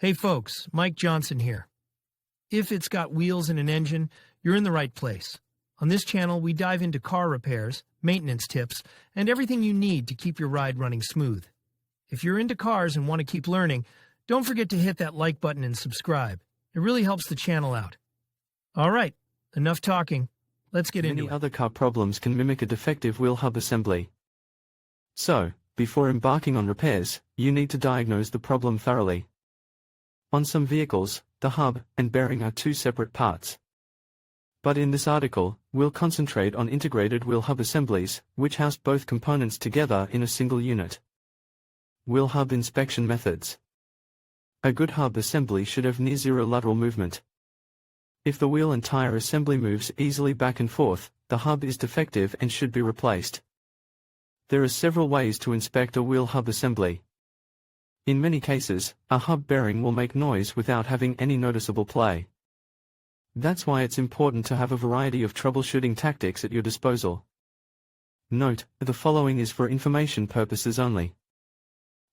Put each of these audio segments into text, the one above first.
Hey folks, Mike Johnson here. If it's got wheels and an engine, you're in the right place. On this channel, we dive into car repairs, maintenance tips, and everything you need to keep your ride running smooth. If you're into cars and want to keep learning, don't forget to hit that like button and subscribe. It really helps the channel out. All right, enough talking. Let's get into it. Many other car problems can mimic a defective wheel hub assembly. So, before embarking on repairs, you need to diagnose the problem thoroughly. On some vehicles, the hub and bearing are two separate parts. But in this article, we'll concentrate on integrated wheel hub assemblies, which house both components together in a single unit. Wheel hub inspection methods. A good hub assembly should have near-zero lateral movement. If the wheel and tire assembly moves easily back and forth, the hub is defective and should be replaced. There are several ways to inspect a wheel hub assembly. In many cases, a hub bearing will make noise without having any noticeable play. That's why it's important to have a variety of troubleshooting tactics at your disposal. Note, the following is for information purposes only.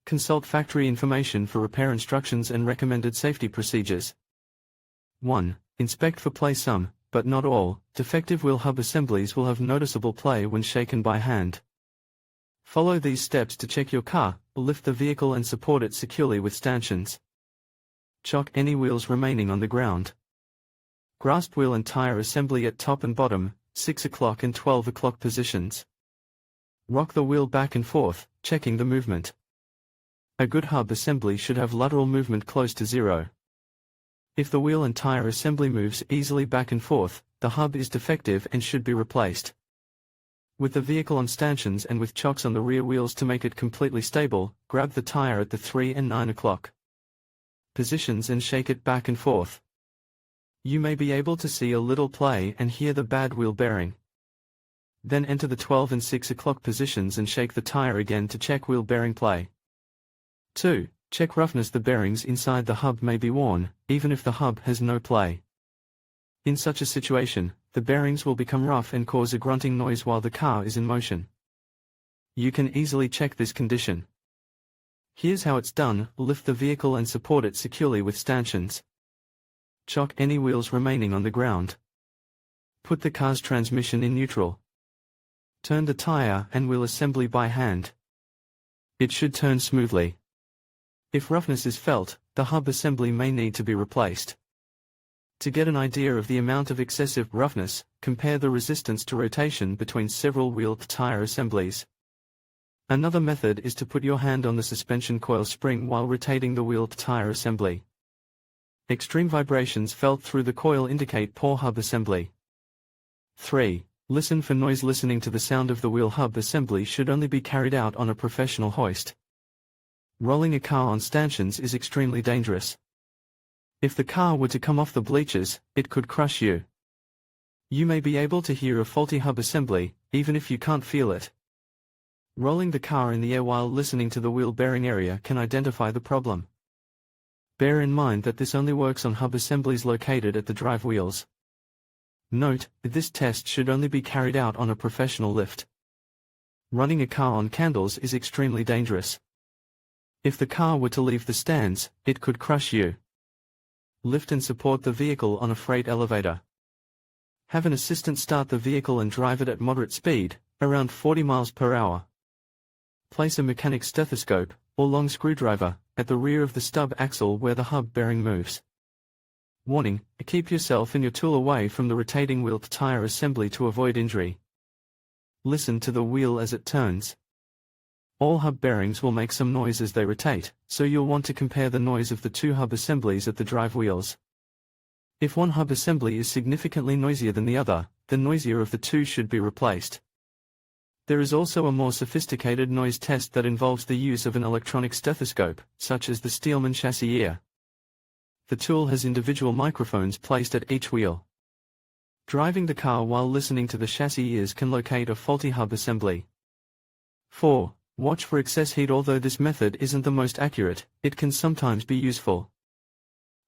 Consult factory information for repair instructions and recommended safety procedures. 1. Inspect for play. Some, but not all, defective wheel hub assemblies will have noticeable play when shaken by hand. Follow these steps to check your car, lift the vehicle and support it securely with stanchions. Chock any wheels remaining on the ground. Grasp wheel and tire assembly at top and bottom, 6 o'clock and 12 o'clock positions. Rock the wheel back and forth, checking the movement. A good hub assembly should have lateral movement close to zero. If the wheel and tire assembly moves easily back and forth, the hub is defective and should be replaced. With the vehicle on stanchions and with chocks on the rear wheels to make it completely stable, grab the tire at the 3 and 9 o'clock positions and shake it back and forth. You may be able to see a little play and hear the bad wheel bearing. Then enter the 12 and 6 o'clock positions and shake the tire again to check wheel bearing play. 2. Check roughness. The bearings inside the hub may be worn, even if the hub has no play. In such a situation, the bearings will become rough and cause a grunting noise while the car is in motion. You can easily check this condition. Here's how it's done: lift the vehicle and support it securely with stanchions. Chock any wheels remaining on the ground. Put the car's transmission in neutral. Turn the tire and wheel assembly by hand. It should turn smoothly. If roughness is felt, the hub assembly may need to be replaced. To get an idea of the amount of excessive roughness, compare the resistance to rotation between several wheel tire assemblies. Another method is to put your hand on the suspension coil spring while rotating the wheel tire assembly. Extreme vibrations felt through the coil indicate poor hub assembly. 3. Listen for noise. Listening to the sound of the wheel hub assembly should only be carried out on a professional hoist. Rolling a car on stanchions is extremely dangerous. If the car were to come off the bleachers, it could crush you. You may be able to hear a faulty hub assembly, even if you can't feel it. Rolling the car in the air while listening to the wheel bearing area can identify the problem. Bear in mind that this only works on hub assemblies located at the drive wheels. Note, this test should only be carried out on a professional lift. Running a car on candles is extremely dangerous. If the car were to leave the stands, it could crush you. Lift and support the vehicle on a freight elevator. Have an assistant start the vehicle and drive it at moderate speed, around 40 miles per hour. Place a mechanic's stethoscope, or long screwdriver, at the rear of the stub axle where the hub bearing moves. Warning: keep yourself and your tool away from the rotating wheel tire assembly to avoid injury. Listen to the wheel as it turns. All hub bearings will make some noise as they rotate, so you'll want to compare the noise of the two hub assemblies at the drive wheels. If one hub assembly is significantly noisier than the other, the noisier of the two should be replaced. There is also a more sophisticated noise test that involves the use of an electronic stethoscope, such as the Steelman chassis ear. The tool has individual microphones placed at each wheel. Driving the car while listening to the chassis ears can locate a faulty hub assembly. 4. Watch for excess heat. Although this method isn't the most accurate, it can sometimes be useful.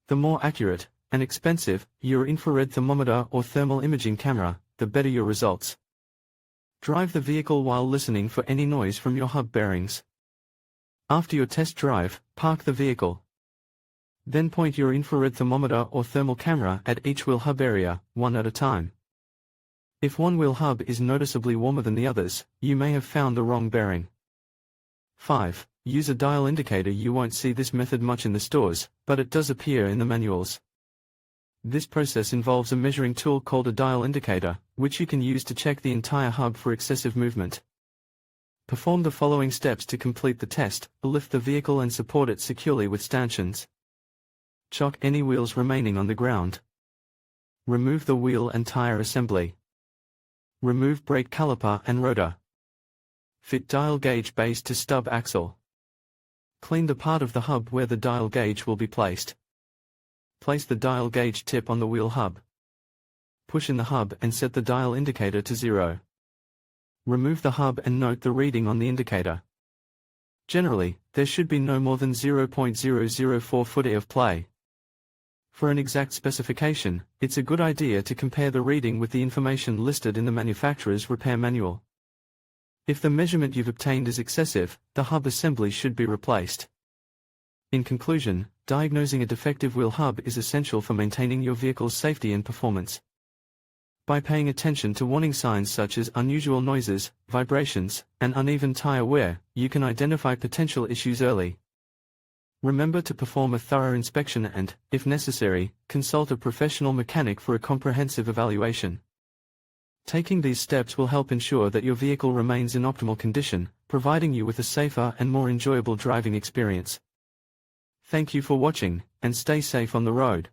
The more accurate, and expensive, your infrared thermometer or thermal imaging camera, the better your results. Drive the vehicle while listening for any noise from your hub bearings. After your test drive, park the vehicle. Then point your infrared thermometer or thermal camera at each wheel hub area, one at a time. If one wheel hub is noticeably warmer than the others, you may have found the wrong bearing. 5. Use a dial indicator. You won't see this method much in the stores, but it does appear in the manuals. This process involves a measuring tool called a dial indicator, which you can use to check the entire hub for excessive movement. Perform the following steps to complete the test: lift the vehicle and support it securely with stanchions. Chock any wheels remaining on the ground. Remove the wheel and tire assembly. Remove brake caliper and rotor. Fit dial gauge base to stub axle. Clean the part of the hub where the dial gauge will be placed. Place the dial gauge tip on the wheel hub. Push in the hub and set the dial indicator to 0. Remove the hub and note the reading on the indicator. Generally, there should be no more than 0.004 foot of play. For an exact specification, it's a good idea to compare the reading with the information listed in the manufacturer's repair manual. If the measurement you've obtained is excessive, the hub assembly should be replaced. In conclusion, diagnosing a defective wheel hub is essential for maintaining your vehicle's safety and performance. By paying attention to warning signs such as unusual noises, vibrations, and uneven tire wear, you can identify potential issues early. Remember to perform a thorough inspection and, if necessary, consult a professional mechanic for a comprehensive evaluation. Taking these steps will help ensure that your vehicle remains in optimal condition, providing you with a safer and more enjoyable driving experience. Thank you for watching, and stay safe on the road.